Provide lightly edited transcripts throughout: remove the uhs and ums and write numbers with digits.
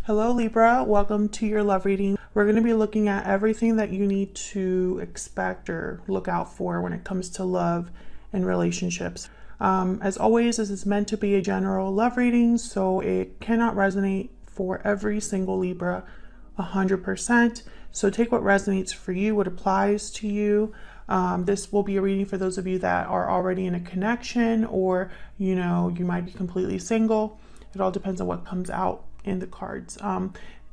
Hello Libra, welcome to your love reading. We're going to be looking at everything that you need to expect or look out for when it comes to love and relationships. As always, this is meant to be a general love reading, so it cannot resonate for every single Libra 100%. So take what resonates for you, what applies to you. This will be a reading for those of you that are already in a connection, or you might be completely single. It all depends on what comes out in the cards.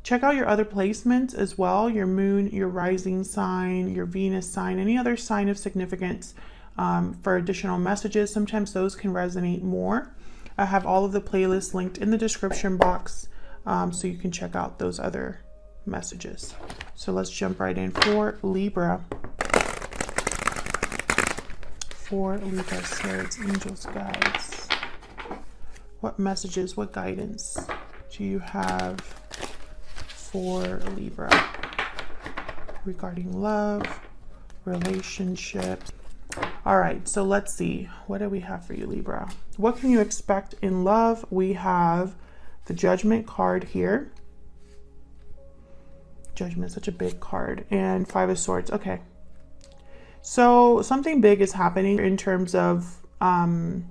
Check out your other placements as well, your moon, your rising sign, your Venus sign, any other sign of significance for additional messages. Sometimes those can resonate more. I have all of the playlists linked in the description box, so you can check out those other messages. So let's jump right in for Libra. For Libra, spirits, angels, guides. What messages, what guidance do you have for Libra regarding love, relationships? All right, so let's see. What do we have for you, Libra? What can you expect in love? We have the Judgment card here. Judgment, such a big card. And Five of Swords. Okay. So something big is happening in terms of how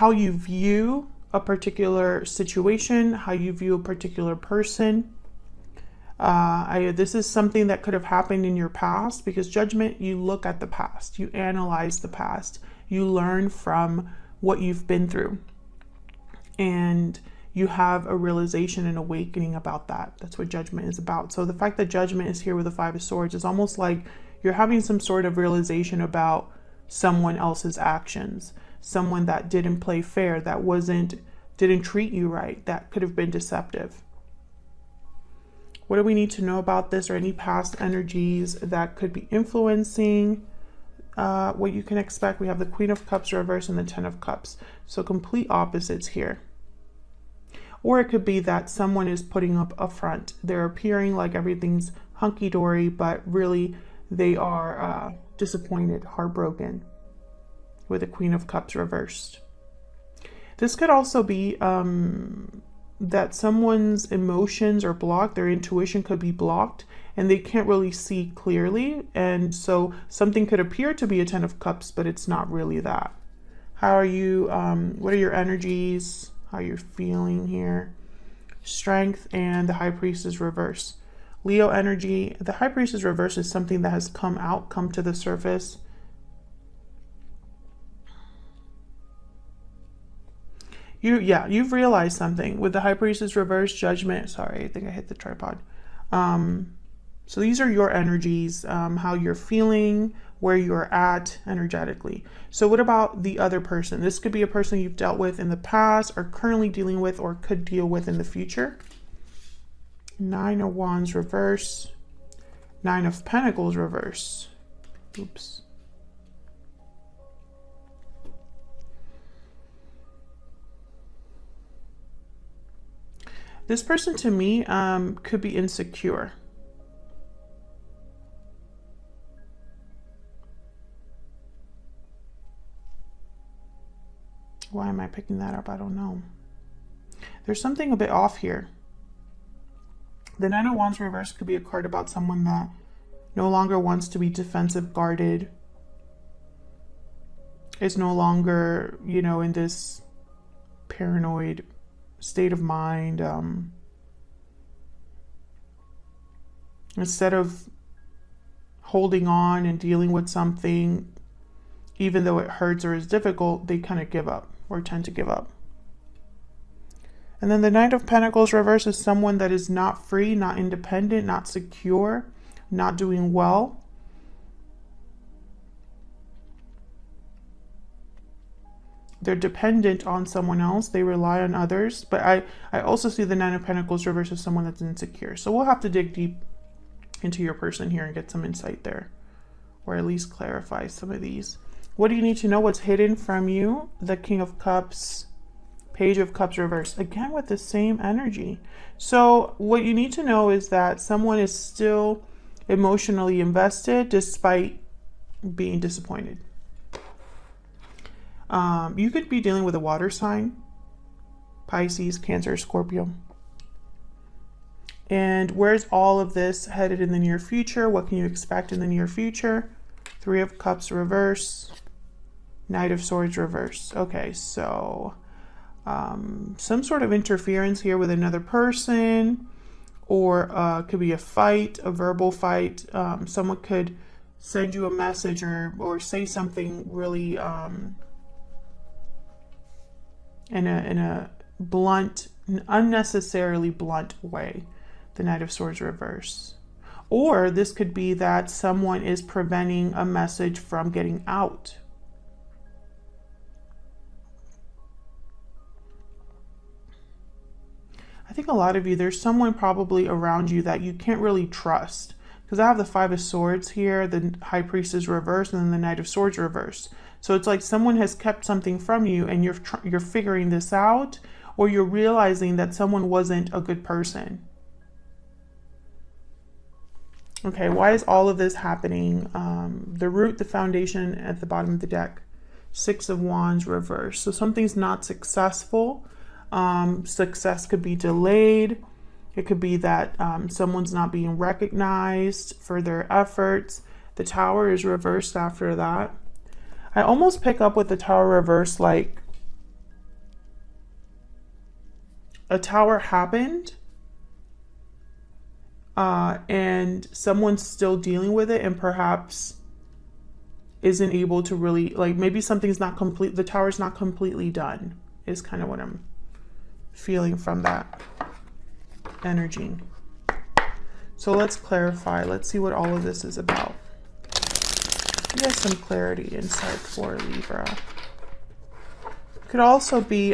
you view a particular situation, how you view a particular person. This is something that could have happened in your past, because Judgment, you look at the past, you analyze the past, you learn from what you've been through, and you have a realization and awakening about that. That's what Judgment is about. So the fact that Judgment is here with the Five of Swords is almost like you're having some sort of realization about someone else's actions, someone that didn't play fair, that didn't treat you right, that could have been deceptive. What do we need to know about this, or any past energies that could be influencing what you can expect? We have the Queen of Cups reversed and the Ten of Cups. So complete opposites here. Or it could be that someone is putting up a front. They're appearing like everything's hunky-dory, but really they are disappointed, heartbroken, with the Queen of Cups reversed. This could also be that someone's emotions are blocked, their intuition could be blocked, and they can't really see clearly. And so something could appear to be a Ten of Cups, but it's not really that. How are you? What are your energies? How you're feeling here? Strength and the High Priestess reverse. Leo energy. The High Priestess reverse is something that has come to the surface. You've realized something with the High Priestess reverse, Judgment. Sorry, I think I hit the tripod. So these are your energies, how you're feeling, where you're at energetically. So what about the other person? This could be a person you've dealt with in the past, or currently dealing with, or could deal with in the future. Nine of Wands reverse. Nine of Pentacles reverse. Oops. This person, to me, could be insecure. Why am I picking that up? I don't know. There's something a bit off here. The Nine of Wands reverse could be a card about someone that no longer wants to be defensive, guarded. Is no longer, in this paranoid state of mind. Instead of holding on and dealing with something, even though it hurts or is difficult, they kind of give up, or tend to give up. And then the Knight of Pentacles reverse is someone that is not free, not independent, not secure, not doing well. They're dependent on someone else. They rely on others. But I also see the Nine of Pentacles reverse as someone that's insecure. So we'll have to dig deep into your person here and get some insight there, or at least clarify some of these. What do you need to know? What's hidden from you? The King of Cups, Page of Cups reverse, again with the same energy. So what you need to know is that someone is still emotionally invested despite being disappointed. You could be dealing with a water sign, Pisces, Cancer, Scorpio. And where's all of this headed in the near future? What can you expect in the near future? Three of Cups reverse, Knight of Swords reverse. Okay, so some sort of interference here with another person, or could be a fight, a verbal fight. Someone could send you a message or say something really in a blunt, unnecessarily blunt way. The Knight of Swords reverse. Or this could be that someone is preventing a message from getting out. I think a lot of you, there's someone probably around you that you can't really trust. Because I have the Five of Swords here, the High Priestess reverse, and then the Knight of Swords reverse. So it's like someone has kept something from you and you're figuring this out, or you're realizing that someone wasn't a good person. Okay, why is all of this happening? The root, the foundation at the bottom of the deck. Six of Wands reverse. So something's not successful. Success could be delayed. It could be that someone's not being recognized for their efforts. The Tower is reversed after that. I almost pick up with the Tower reverse like a tower happened and someone's still dealing with it and perhaps isn't able to really, like, maybe something's not complete, the tower's not completely done, is kind of what I'm feeling from that energy. So let's clarify. Let's see what all of this is about. You have some clarity inside for Libra. Could also be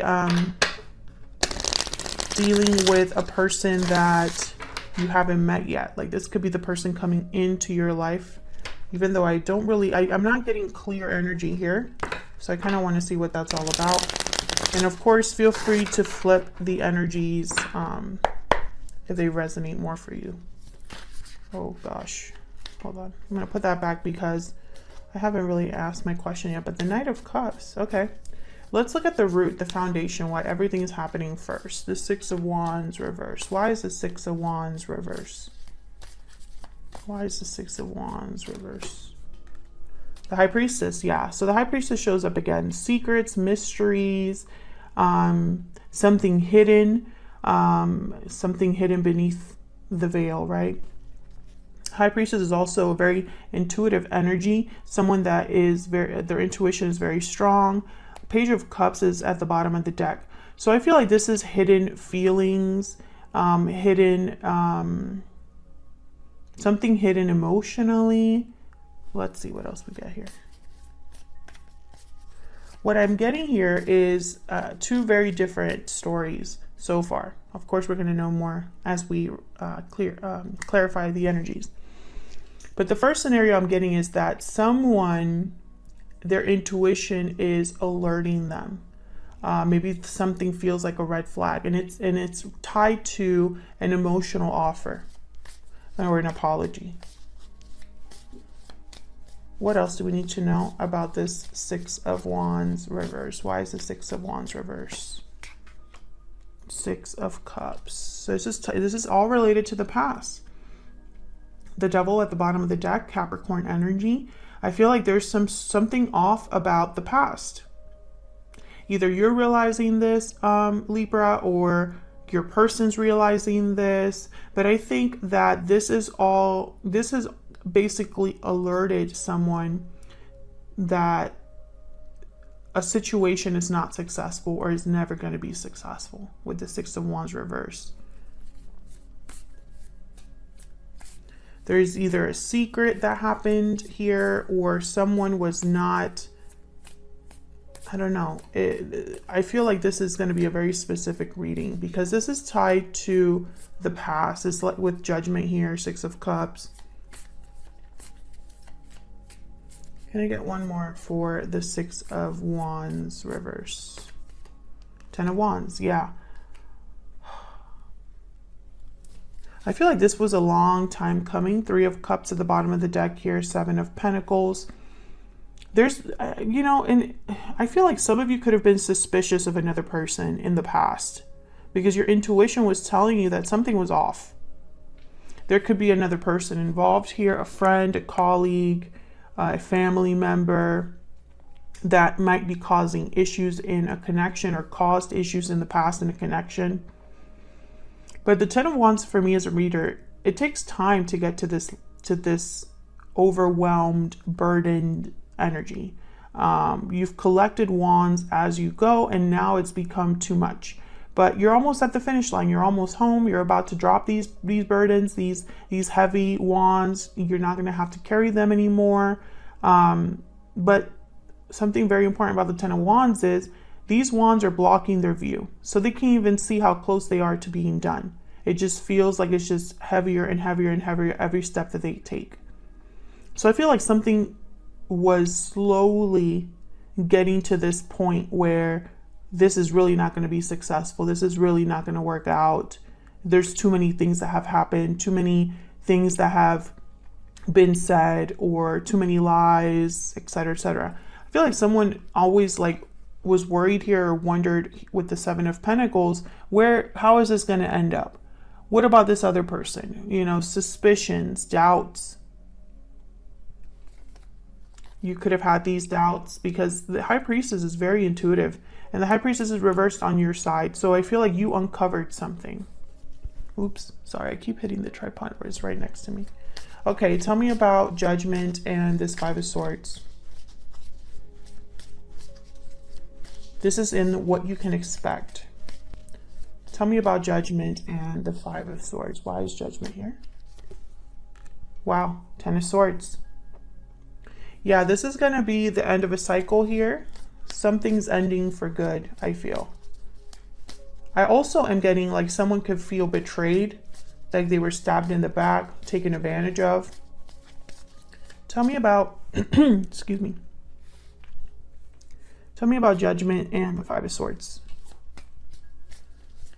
dealing with a person that you haven't met yet. Like this could be the person coming into your life, even though I don't really, I'm not getting clear energy here. So I kind of want to see what that's all about. And of course, feel free to flip the energies if they resonate more for you. Oh gosh, hold on. I'm going to put that back because I haven't really asked my question yet, but the Knight of Cups, okay. Let's look at the root, the foundation, why everything is happening first. The Six of Wands reverse. Why is the Six of Wands reverse? Why is the Six of Wands reverse? The High Priestess, yeah. So the High Priestess shows up again. Secrets, mysteries, something hidden beneath the veil, right? High Priestess is also a very intuitive energy. Someone that is their intuition is very strong. Page of Cups is at the bottom of the deck. So I feel like this is hidden feelings, something hidden emotionally. Let's see what else we got here. What I'm getting here is two very different stories so far. Of course, we're going to know more as we clarify the energies. But the first scenario I'm getting is that someone, their intuition is alerting them. Maybe something feels like a red flag, and it's tied to an emotional offer or an apology. What else do we need to know about this Six of Wands reverse? Why is the Six of Wands reverse? Six of Cups. So this is all related to the past. The Devil at the bottom of the deck, Capricorn energy. I feel like there's something off about the past. Either you're realizing this, Libra, or your person's realizing this. But I think that this has basically alerted someone that a situation is not successful or is never going to be successful with the Six of Wands reverse. There's either a secret that happened here or someone was not, I don't know. I feel like this is going to be a very specific reading because this is tied to the past. It's like with Judgment here, Six of Cups. Can I get one more for the Six of Wands reverse? Ten of Wands, yeah. I feel like this was a long time coming. Three of Cups at the bottom of the deck here, Seven of Pentacles. There's, and I feel like some of you could have been suspicious of another person in the past because your intuition was telling you that something was off. there could be another person involved here, a friend, a colleague, a family member that might be causing issues in a connection or caused issues in the past in a connection. But the Ten of Wands for me as a reader, it takes time to get to this overwhelmed, burdened energy. You've collected wands as you go, and now it's become too much. But you're almost at the finish line. You're almost home. You're about to drop these burdens, these heavy wands. You're not going to have to carry them anymore. But something very important about the Ten of Wands is these wands are blocking their view. So they can't even see how close they are to being done. It just feels like it's just heavier and heavier and heavier every step that they take. So I feel like something was slowly getting to this point where this is really not going to be successful. This is really not going to work out. There's too many things that have happened, too many things that have been said, or too many lies, etc., etc. I feel like someone always was worried here or wondered with the Seven of Pentacles, how is this going to end up? What about this other person? You know, suspicions, doubts. You could have had these doubts because the High Priestess is very intuitive, and the High Priestess is reversed on your side. So I feel like you uncovered something. Oops, sorry, I keep hitting the tripod where it's right next to me. Okay, tell me about Judgment and this Five of Swords. This is in what you can expect. Tell me about Judgment and the Five of Swords. Why is Judgment here? Wow, Ten of Swords. Yeah, this is going to be the end of a cycle here. Something's ending for good, I feel. I also am getting like someone could feel betrayed, like they were stabbed in the back, taken advantage of. Tell me about, excuse me. Tell me about Judgment and the Five of Swords.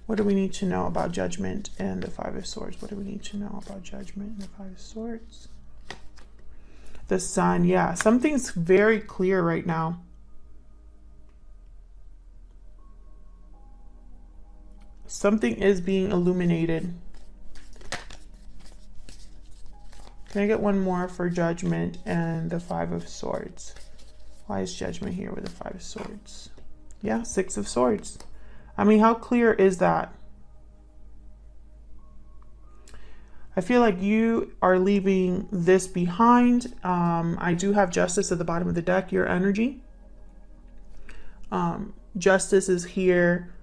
What do we need to know about Judgment and the Five of Swords? What do we need to know about Judgment and the Five of Swords? The Sun, yeah. Something's very clear right now. Something is being illuminated. Can I get one more for Judgment and the Five of Swords? Why is Judgment here with the Five of Swords? Yeah, Six of Swords. I mean, how clear is that? I feel like you are leaving this behind. I do have Justice at the bottom of the deck, your energy. Justice is here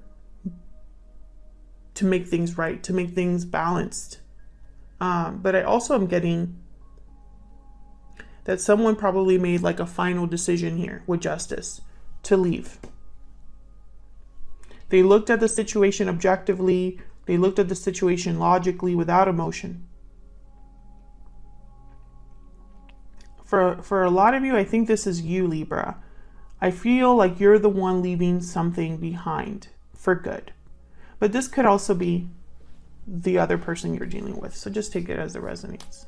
to make things right, to make things balanced. But I also am getting that someone probably made like a final decision here with Justice to leave. They looked at the situation objectively. They looked at the situation logically without emotion. For a lot of you, I think this is you, Libra. I feel like you're the one leaving something behind for good. But this could also be the other person you're dealing with. So just take it as it resonates.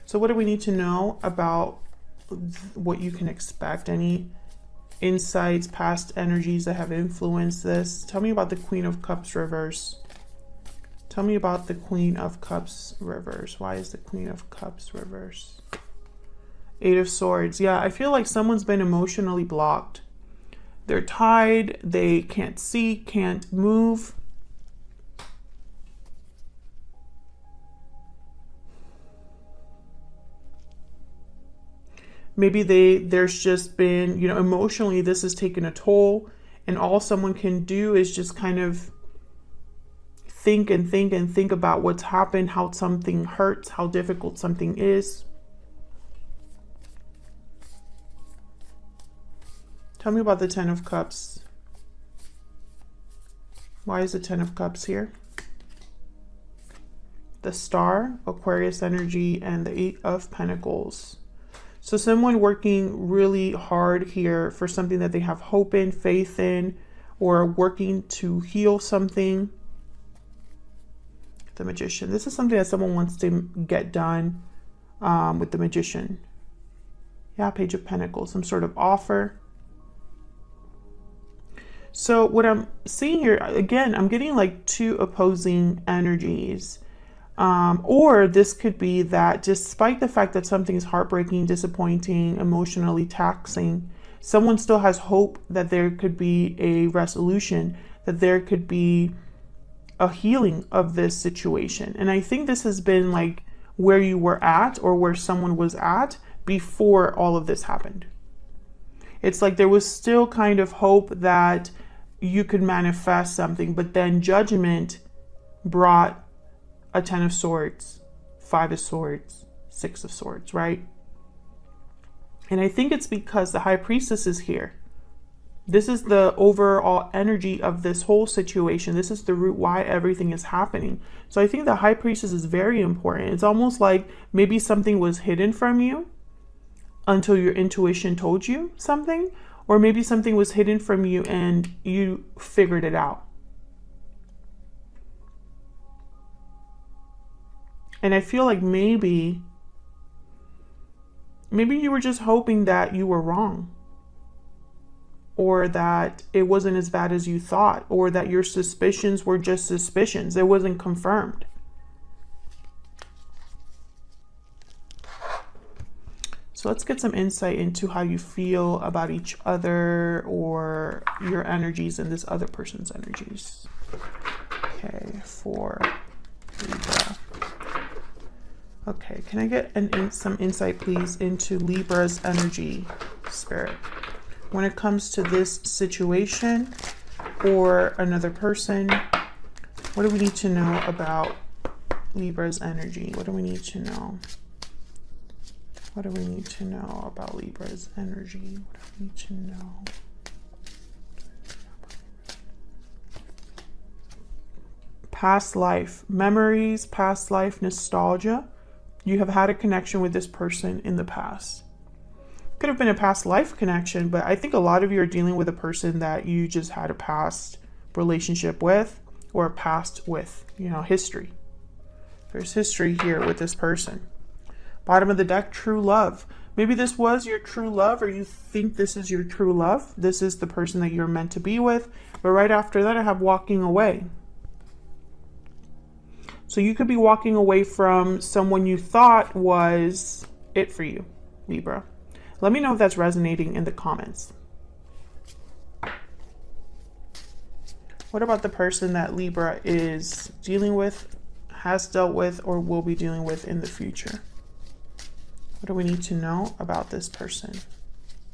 So what do we need to know about what you can expect? Any insights, past energies that have influenced this? Tell me about the Queen of Cups reverse. Tell me about the Queen of Cups reverse. Why is the Queen of Cups reverse? Eight of Swords. Yeah, I feel like someone's been emotionally blocked. They're tied. They can't see, can't move. Maybe there's just been, you know, emotionally this has taken a toll, and all someone can do is just kind of think and think and think about what's happened, how something hurts, how difficult something is. Tell me about the Ten of Cups. Why is the Ten of Cups here? The Star, Aquarius energy, and the Eight of Pentacles. So someone working really hard here for something that they have hope in, faith in, or working to heal something. The Magician. This is something that someone wants to get done with the Magician. Yeah, Page of Pentacles. Some sort of offer. So what I'm seeing here, again, I'm getting like two opposing energies. Or this could be that despite the fact that something is heartbreaking, disappointing, emotionally taxing, someone still has hope that there could be a resolution, that there could be a healing of this situation. And I think this has been like where you were at, or where someone was at before all of this happened. It's like there was still kind of hope that you could manifest something, but then judgment brought a 10 of Swords, 5 of Swords, 6 of Swords, right? And I think it's because the High Priestess is here. This is the overall energy of this whole situation. This is the root why everything is happening. So I think the High Priestess is very important. It's almost like maybe something was hidden from you until your intuition told you something, or maybe something was hidden from you and you figured it out. And I feel like maybe you were just hoping that you were wrong, or that it wasn't as bad as you thought, or that your suspicions were just suspicions. It wasn't confirmed. So let's get some insight into how you feel about each other, or your energies and this other person's energies. Okay, for Libra. Okay, can I get some insight, please, into Libra's energy, Spirit, when it comes to this situation or another person? What do we need to know about Libra's energy? What do we need to know? What do we need to know about Libra's energy? What do we need to know? Past life memories, past life nostalgia. You have had a connection with this person in the past. Could have been a past life connection, but I think a lot of you are dealing with a person that you just had a past relationship with, or a past with, history. There's history here with this person. Bottom of the deck, true love. Maybe this was your true love, or you think this is your true love. This is the person that you're meant to be with. But right after that, I have walking away. So you could be walking away from someone you thought was it for you, Libra. Let me know if that's resonating in the comments. What about the person that Libra is dealing with, has dealt with, or will be dealing with in the future? What do we need to know about this person?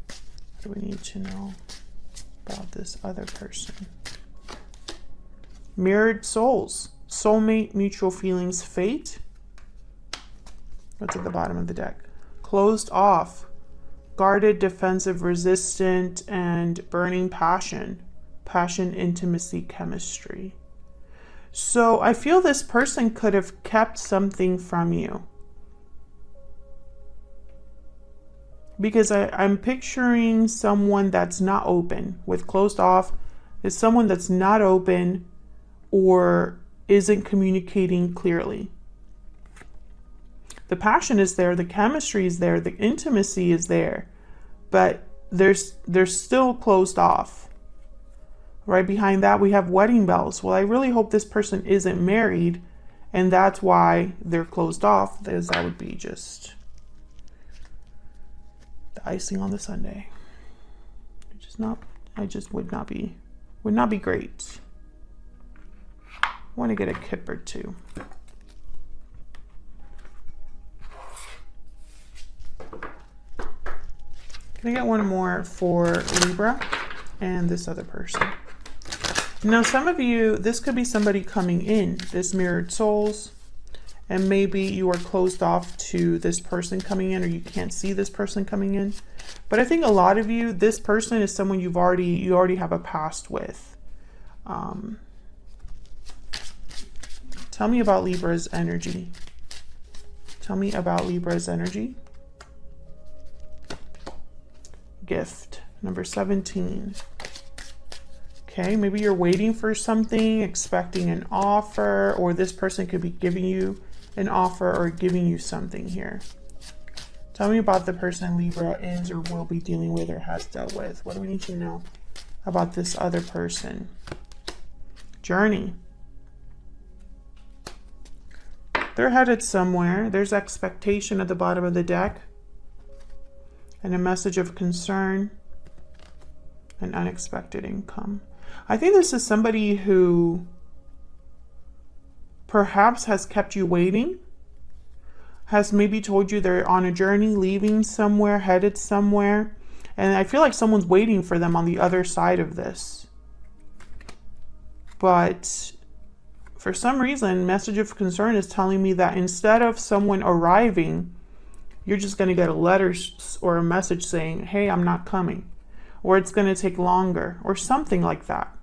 What do we need to know about this other person? Mirrored souls. Soulmate, mutual feelings, fate. What's at the bottom of the deck? Closed off, guarded, defensive, resistant, and burning passion. Passion, intimacy, chemistry. So I feel this person could have kept something from you. Because I'm picturing someone that's not open. With closed off, is someone that's not open or isn't communicating clearly. The passion is there, the chemistry is there, the intimacy is there, but they're still closed off. Right behind that, we have wedding bells. Well, I really hope this person isn't married, and that's why they're closed off, because that would be just the icing on the sundae. Would not be great. I want to get a kip or two. Can I get one more for Libra and this other person? Now, some of you, this could be somebody coming in, this mirrored souls, and maybe you are closed off to this person coming in, or you can't see this person coming in. But I think a lot of you, this person is someone you already have a past with. Tell me about Libra's energy. Tell me about Libra's energy. Gift, number 17. Okay, maybe you're waiting for something, expecting an offer, or this person could be giving you an offer or giving you something here. Tell me about the person Libra is or will be dealing with or has dealt with. What do we need to know about this other person? Journey. They're headed somewhere. There's expectation at the bottom of the deck. And a message of concern. And unexpected income. I think this is somebody who perhaps has kept you waiting. Has maybe told you they're on a journey, leaving somewhere, headed somewhere. And I feel like someone's waiting for them on the other side of this. But for some reason, message of concern is telling me that instead of someone arriving, you're just going to get a letter or a message saying, hey, I'm not coming. Or it's going to take longer or something like that.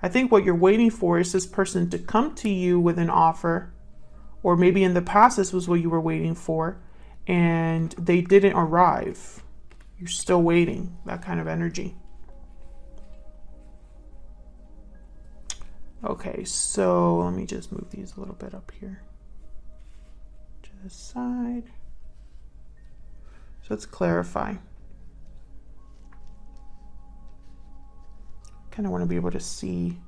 I think what you're waiting for is this person to come to you with an offer, or maybe in the past this was what you were waiting for and they didn't arrive. You're still waiting, that kind of energy. Okay, so let me just move these a little bit up here to the side. So let's clarify. Kind of want to be able to see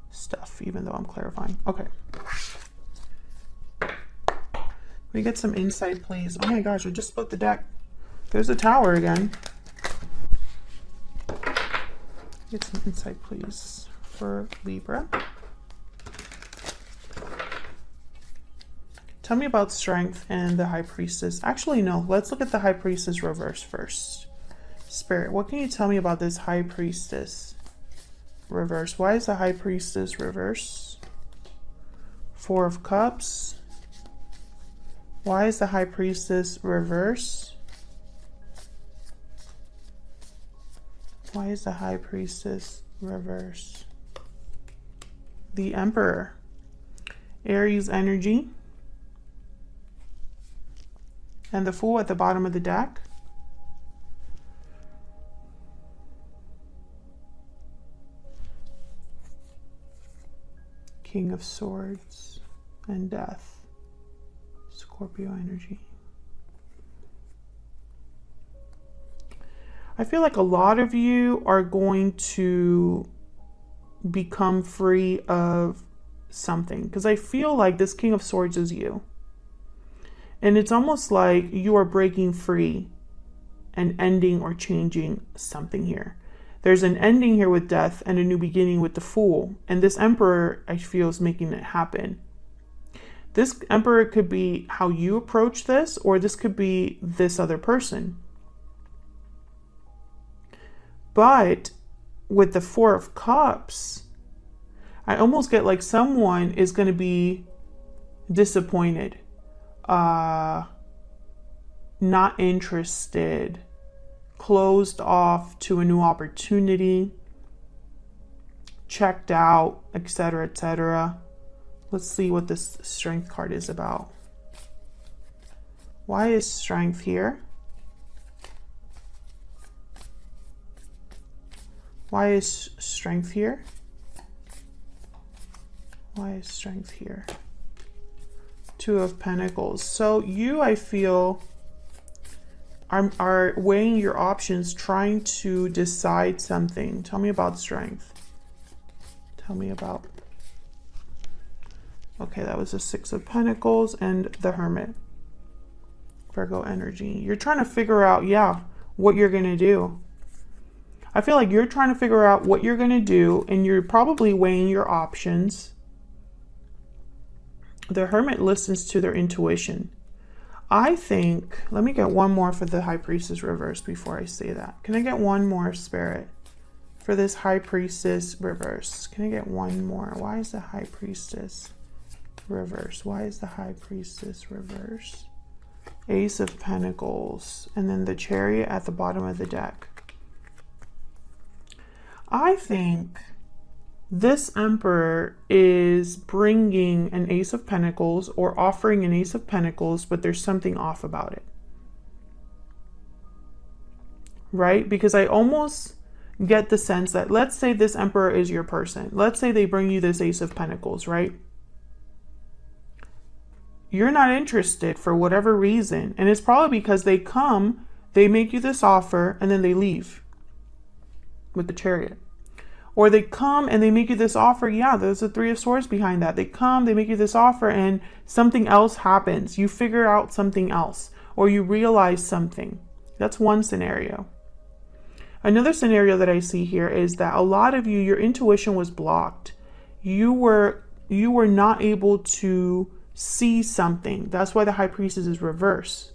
stuff even though I'm clarifying. Okay. We get some insight, please. Oh my gosh, I just split the deck. There's the Tower again. Get some insight, please, for Libra. Tell me about Strength and the High Priestess. Actually, no. Let's look at the High Priestess reverse first. Spirit, what can you tell me about this High Priestess reverse? Why is the High Priestess reverse? Four of Cups. Why is the High Priestess reverse? Why is the High Priestess reverse? The Emperor. Aries energy. And the Fool at the bottom of the deck. King of Swords and Death. Scorpio energy. I feel like a lot of you are going to become free of something, because I feel like this King of Swords is you. And it's almost like you are breaking free and ending or changing something here. There's an ending here with Death and a new beginning with the Fool. And this Emperor, I feel, is making it happen. This Emperor could be how you approach this, or this could be this other person. But with the Four of Cups, I almost get like someone is going to be disappointed, not interested, closed off to a new opportunity, checked out, etc., etc. Let's see what this Strength card is about. Why is Strength here? Why is Strength here? Why is Strength here? Two of Pentacles. So you, I feel, are weighing your options, trying to decide something. Tell me about Strength. Tell me about... Okay, that was the Six of Pentacles and the Hermit. Virgo energy. You're trying to figure out, yeah, what you're going to do. I feel like you're trying to figure out what you're going to do, and you're probably weighing your options. The Hermit listens to their intuition. I think, let me get one more for the High Priestess reverse before I say that. Can I get one more, Spirit, for this High Priestess reverse? Can I get one more? Why is the High Priestess reverse? Why is the High Priestess reverse? Ace of Pentacles, and then the Chariot at the bottom of the deck. I think this Emperor is bringing an Ace of Pentacles or offering an Ace of Pentacles, but there's something off about it. Right? Because I almost get the sense that, let's say this Emperor is your person. Let's say they bring you this Ace of Pentacles, right? You're not interested for whatever reason. And it's probably because they come, they make you this offer, and then they leave with the Chariot. Or they come and they make you this offer. Yeah, there's a Three of Swords behind that. They come, they make you this offer, and something else happens. You figure out something else, or you realize something. That's one scenario. Another scenario that I see here is that a lot of you, your intuition was blocked. You were not able to see something. That's why the High Priestess is reversed.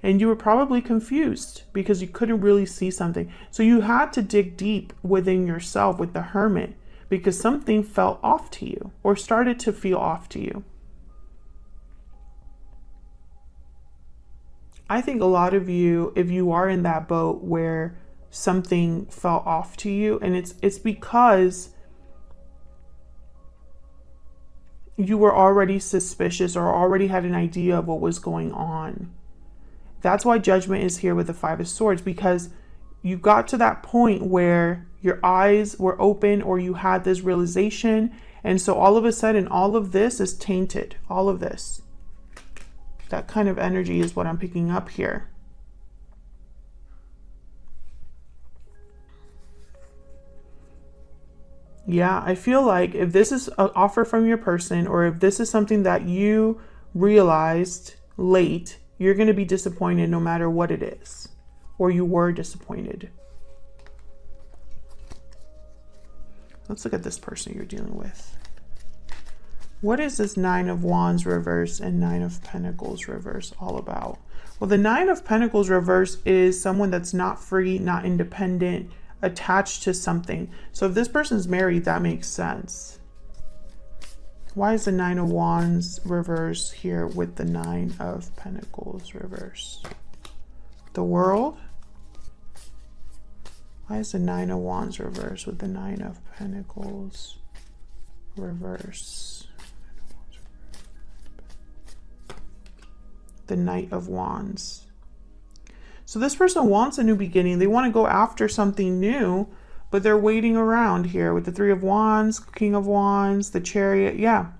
And you were probably confused because you couldn't really see something. So you had to dig deep within yourself with the Hermit because something felt off to you or started to feel off to you. I think a lot of you, if you are in that boat where something fell off to you, and it's because you were already suspicious or already had an idea of what was going on. That's why Judgment is here with the Five of Swords, because you got to that point where your eyes were open or you had this realization. And so all of a sudden, all of this is tainted. All of this. That kind of energy is what I'm picking up here. Yeah, I feel like if this is an offer from your person, or if this is something that you realized late, you're going to be disappointed no matter what it is, or you were disappointed. Let's look at this person you're dealing with. What is this Nine of Wands reverse and Nine of Pentacles reverse all about? Well, the Nine of Pentacles reverse is someone that's not free, not independent, attached to something. So if this person's married, that makes sense. Why is the Nine of Wands reverse here with the Nine of Pentacles reverse? The World? Why is the Nine of Wands reverse with the Nine of Pentacles reverse? The Knight of Wands. So this person wants a new beginning. They want to go after something new, but they're waiting around here with the Three of Wands, King of Wands, the Chariot. Yeah.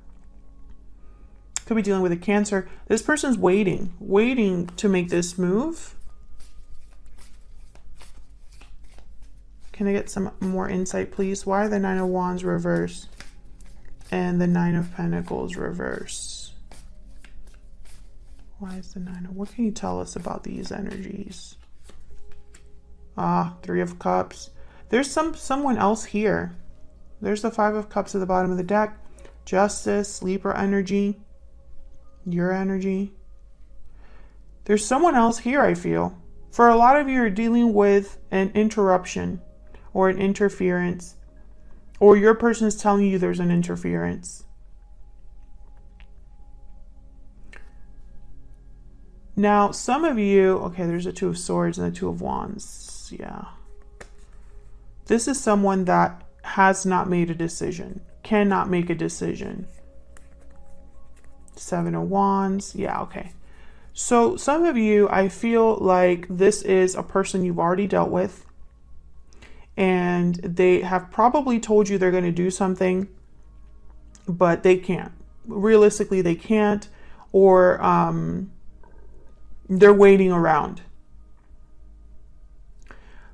Could be dealing with a Cancer. This person's waiting to make this move. Can I get some more insight, please? Why the Nine of Wands reverse and the Nine of Pentacles reverse? Why is the Nine of... What can you tell us about these energies? Three of Cups. There's someone else here. There's the Five of Cups at the bottom of the deck. Justice, Libra energy, your energy. There's someone else here, I feel. For a lot of you, you're dealing with an interruption or an interference, or your person is telling you there's an interference. Now, some of you, okay, there's a Two of Swords and a Two of Wands. Yeah. This is someone that has not made a decision, cannot make a decision. Seven of Wands. Yeah, okay. So some of you, I feel like this is a person you've already dealt with, and they have probably told you they're going to do something, but they can't. Realistically, they can't, or they're waiting around.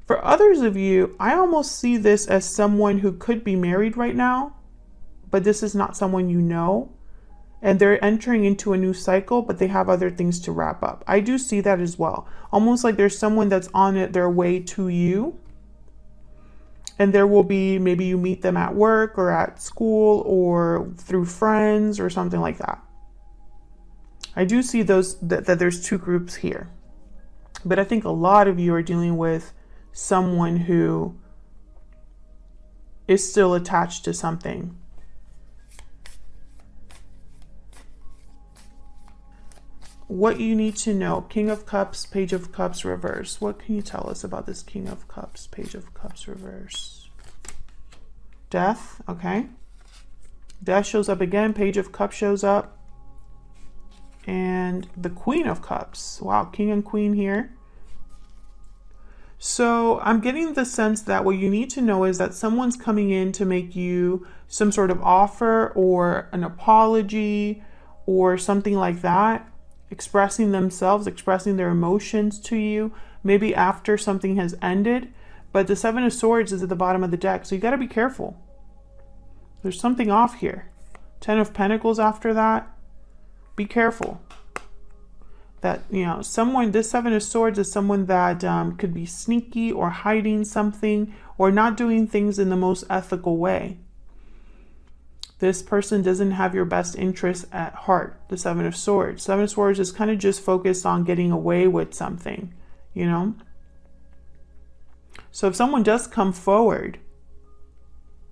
For others of you, I almost see this as someone who could be married right now, but this is not someone you know, and they're entering into a new cycle, but they have other things to wrap up. I do see that as well. Almost like there's someone that's on their way to you, and there will be, maybe you meet them at work or at school or through friends or something like that. I do see that there's two groups here, but I think a lot of you are dealing with someone who is still attached to something. What you need to know. King of Cups, Page of Cups reverse. What can you tell us about this King of Cups, Page of Cups reverse? Death, okay. Death shows up again. Page of Cups shows up. And the Queen of Cups. Wow, King and Queen here. So I'm getting the sense that what you need to know is that someone's coming in to make you some sort of offer or an apology or something like that, expressing themselves, expressing their emotions to you, maybe after something has ended. But the Seven of Swords is at the bottom of the deck, so you got to be careful. There's something off here. Ten of Pentacles after that. Be careful. That, you know, someone, this Seven of Swords is someone that could be sneaky or hiding something or not doing things in the most ethical way. This person doesn't have your best interest at heart, the Seven of Swords. Seven of Swords is kind of just focused on getting away with something, you know. So if someone does come forward,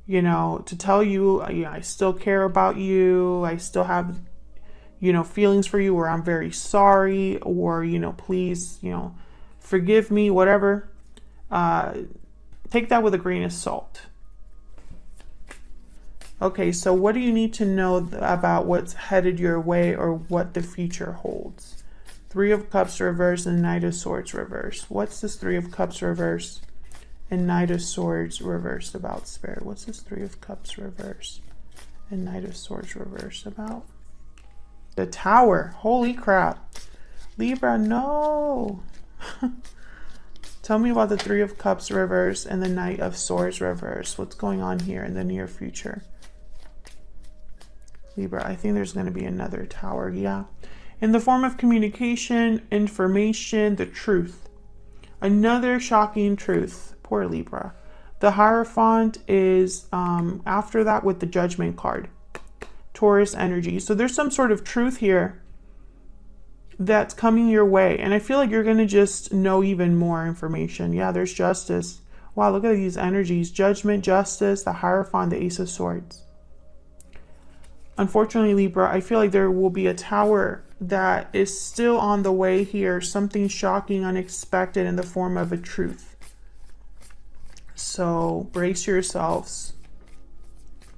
you know, to tell you, yeah, I still care about you, I still have, you know, feelings for you, or I'm very sorry, or, you know, please, you know, forgive me, whatever, take that with a grain of salt. Okay, so what do you need to know about what's headed your way or what the future holds? Three of Cups reverse and Knight of Swords reverse. What's this Three of Cups reverse and Knight of Swords reversed about, Spirit? What's this Three of Cups reverse and Knight of Swords reversed about? The Tower. Holy crap. Libra, no. Tell me about the Three of Cups reverse and the Knight of Swords reverse. What's going on here in the near future? Libra, I think there's going to be another Tower, yeah. In the form of communication, information, the truth. Another shocking truth. Poor Libra. The Hierophant is after that with the Judgment card. Taurus energy. So there's some sort of truth here that's coming your way. And I feel like you're going to just know even more information. Yeah, there's Justice. Wow, look at these energies. Judgment, Justice, the Hierophant, the Ace of Swords. Unfortunately, Libra, I feel like there will be a Tower that is still on the way here. Something shocking, unexpected in the form of a truth. So brace yourselves.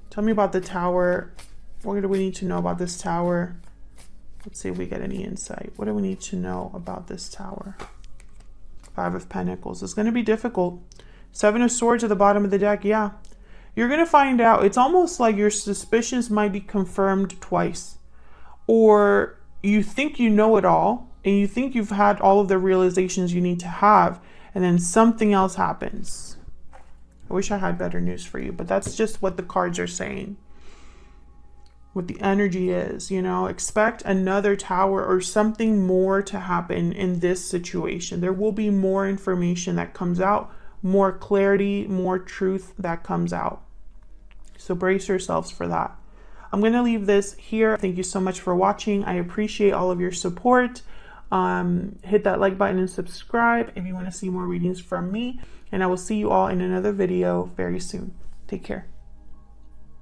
Tell me about the Tower. What do we need to know about this Tower? Let's see if we get any insight. What do we need to know about this Tower? Five of Pentacles. It's going to be difficult. Seven of Swords at the bottom of the deck. Yeah. You're going to find out. It's almost like your suspicions might be confirmed twice. Or you think you know it all. And you think you've had all of the realizations you need to have. And then something else happens. I wish I had better news for you. But that's just what the cards are saying. What the energy is, you know, expect another Tower or something more to happen in this situation. There will be more information that comes out, more clarity, more truth that comes out. So brace yourselves for that. I'm going to leave this here. Thank you so much for watching. I appreciate all of your support. Hit that like button and subscribe if you want to see more readings from me. And I will see you all in another video very soon. Take care.